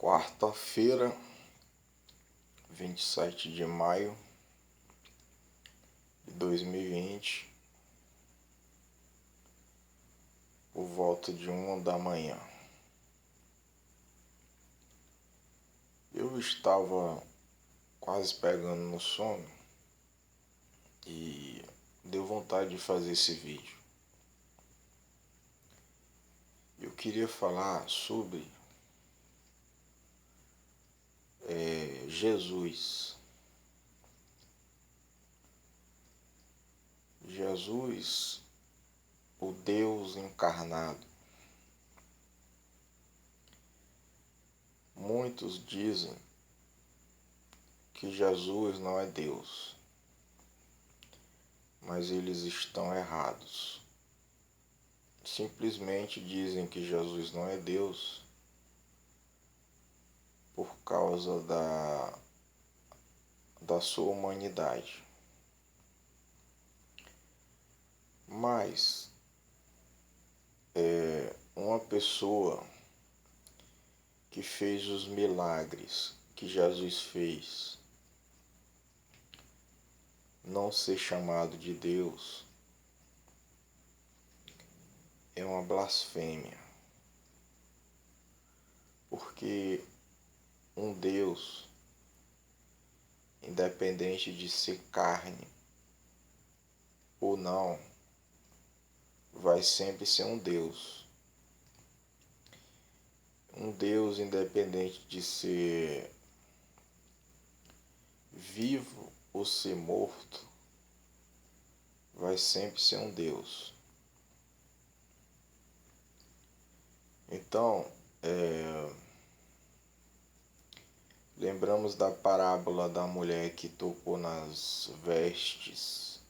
Quarta-feira, 27 de maio de 2020, por volta de 1 da manhã. Eu estava quase pegando no sono e deu vontade de fazer esse vídeo. Eu queria falar sobre Jesus. Jesus, o Deus encarnado. Muitos dizem que Jesus não é Deus, mas eles estão errados. Simplesmente dizem que Jesus não é Deus por causa da sua humanidade. Mas uma pessoa que fez os milagres que Jesus fez não ser chamado de Deus é uma blasfêmia, porque um Deus, independente de ser carne ou não, vai sempre ser um Deus. Um Deus, independente de ser vivo ou ser morto, vai sempre ser um Deus. Então, lembramos da parábola da mulher que tocou nas vestes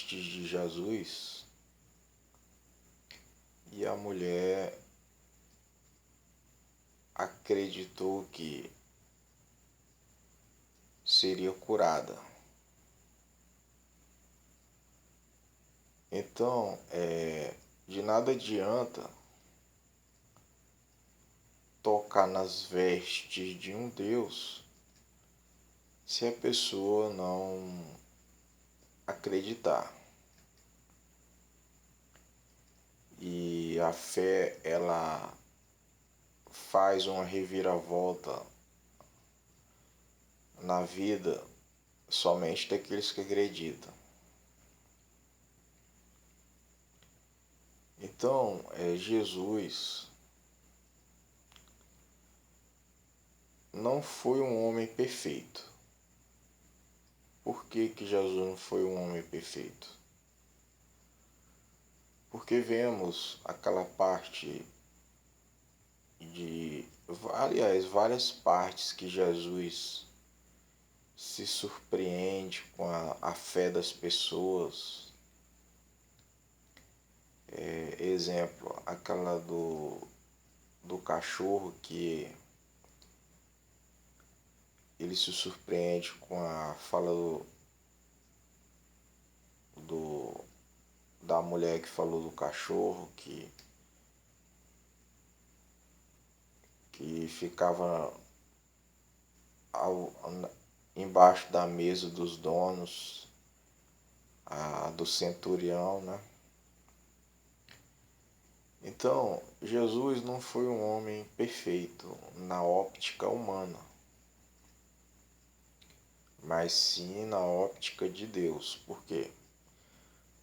de Jesus, e a mulher acreditou que seria curada. Então, de nada adianta tocar nas vestes de um Deus se a pessoa não acreditar. E a fé, ela faz uma reviravolta na vida somente daqueles que acreditam. Então, Jesus não foi um homem perfeito. Por que Jesus não foi um homem perfeito? Porque vemos aquela parte várias partes que Jesus se surpreende com a fé das pessoas. Exemplo, aquela do cachorro, que ele se surpreende com a fala da mulher que falou do cachorro, que ficava embaixo da mesa dos donos, do centurião, né? Então, Jesus não foi um homem perfeito na óptica humana, mas sim na óptica de Deus. Por quê?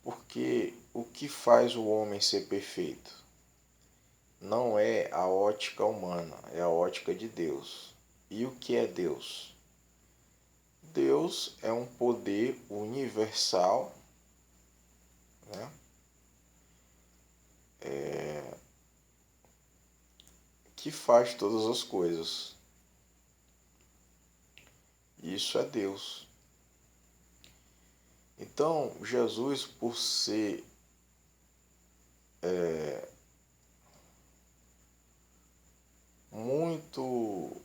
Porque o que faz o homem ser perfeito não é a ótica humana, é a ótica de Deus. E o que é Deus? Deus é um poder universal, né? Que faz todas as coisas. Isso é Deus. Então, Jesus, por ser muito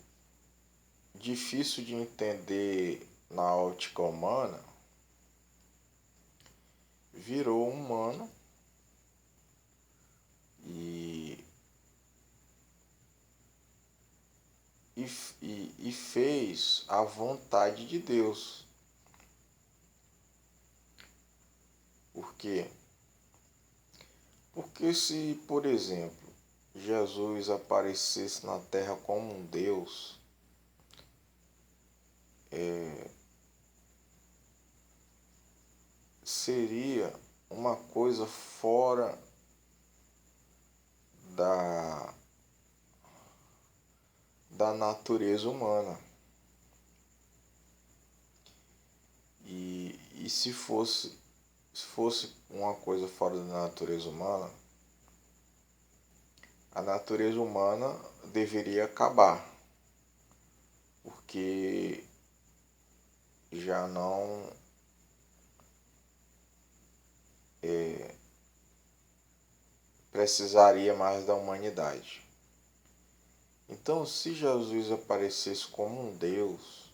difícil de entender na ótica humana, virou humano e e fez a vontade de Deus. Por quê? Porque se, por exemplo, Jesus aparecesse na terra como um Deus, seria uma coisa fora da, da natureza humana. E se fosse uma coisa fora da natureza humana, a natureza humana deveria acabar, porque já não precisaria mais da humanidade. Então, se Jesus aparecesse como um Deus,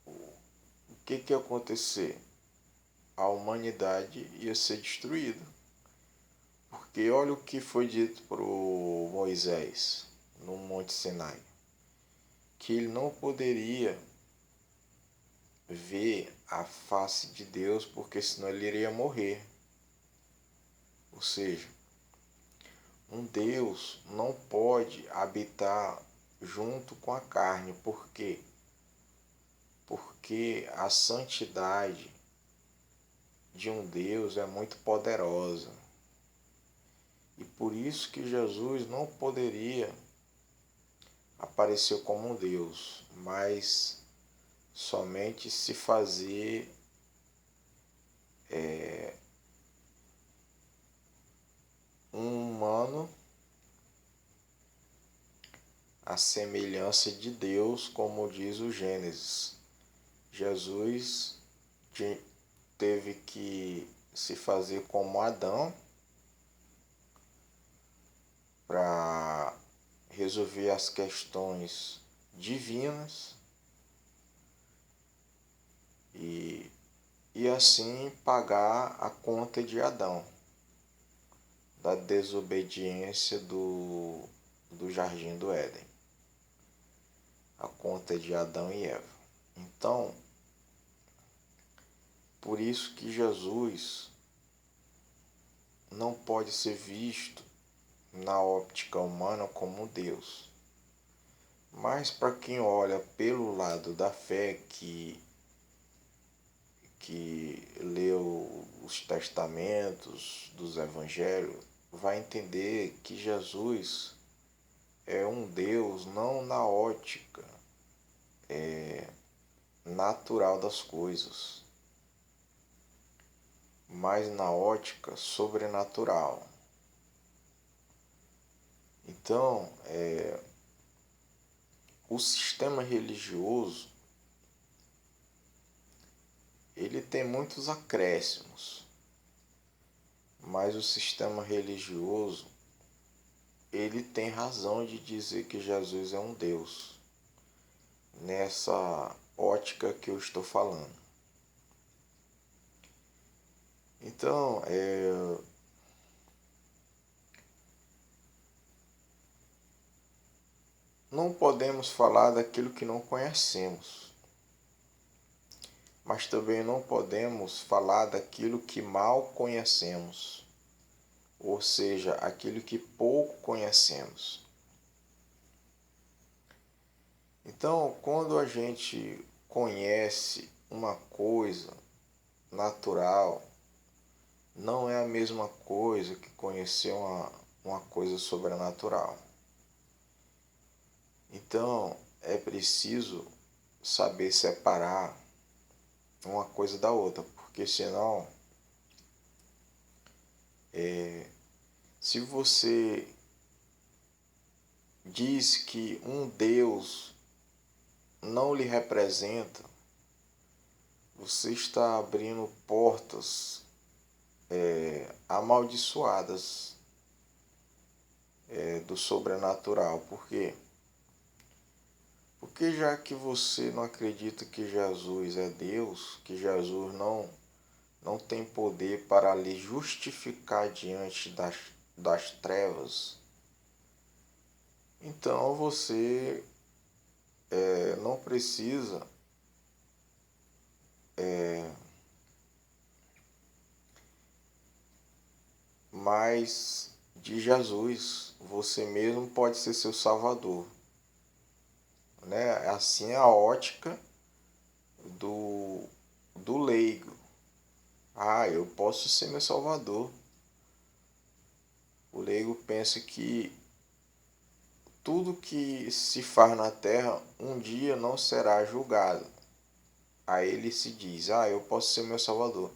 o que ia acontecer? A humanidade ia ser destruída. Porque olha o que foi dito para Moisés no Monte Sinai, que ele não poderia ver a face de Deus, porque senão ele iria morrer. Ou seja, um Deus não pode habitar junto com a carne. Por quê? Porque a santidade de um Deus é muito poderosa. E por isso que Jesus não poderia aparecer como um Deus, mas somente se fazer um humano à semelhança de Deus, como diz o Gênesis. Jesus teve que se fazer como Adão para resolver as questões divinas e assim pagar a conta de Adão, da desobediência do Jardim do Éden, a conta de Adão e Eva. Então, por isso que Jesus não pode ser visto na óptica humana como Deus. Mas para quem olha pelo lado da fé, que leu os testamentos dos evangelhos, vai entender que Jesus é um Deus não na ótica natural das coisas, mas na ótica sobrenatural. Então, o sistema religioso ele tem muitos acréscimos, mas o sistema religioso ele tem razão de dizer que Jesus é um Deus, nessa ótica que eu estou falando. Então, não podemos falar daquilo que não conhecemos, mas também não podemos falar daquilo que mal conhecemos, ou seja, aquilo que pouco conhecemos. Então, quando a gente conhece uma coisa natural, não é a mesma coisa que conhecer uma coisa sobrenatural. Então, é preciso saber separar uma coisa da outra, porque senão, se você diz que um Deus não lhe representa, você está abrindo portas amaldiçoadas do sobrenatural. Por quê? Porque já que você não acredita que Jesus é Deus, que Jesus não tem poder para lhe justificar diante das trevas, Então você não precisa mais de Jesus. Você mesmo pode ser seu salvador, né? Assim é a ótica do, do leigo. Ah, eu posso ser meu salvador. O leigo pensa que tudo que se faz na terra um dia não será julgado. Aí ele se diz: ah, eu posso ser meu salvador.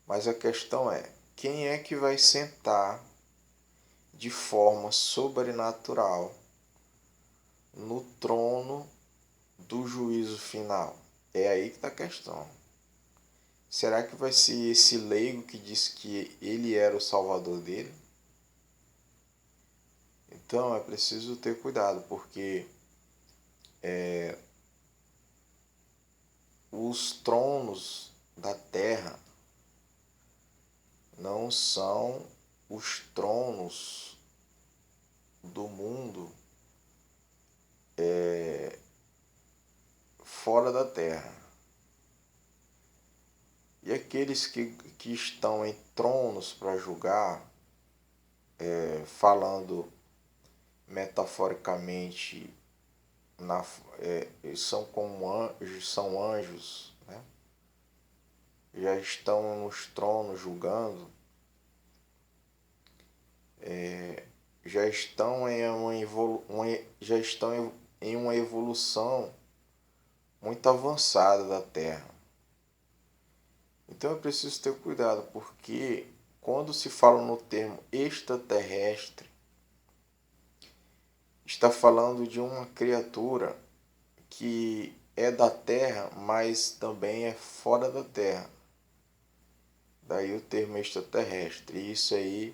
Mas a questão é: quem é que vai sentar de forma sobrenatural no trono do juízo final? É aí que está a questão. Será que vai ser esse leigo que disse que ele era o salvador dele? Então é preciso ter cuidado, porque os tronos da terra não são os tronos do mundo fora da terra. E aqueles que estão em tronos para julgar, falando metaforicamente, são como anjos, são anjos, né? Já estão nos tronos julgando, já estão já estão em uma evolução muito avançada da Terra. Então é preciso ter cuidado, porque quando se fala no termo extraterrestre, está falando de uma criatura que é da Terra, mas também é fora da Terra. Daí o termo extraterrestre. Isso aí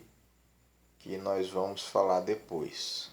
que nós vamos falar depois.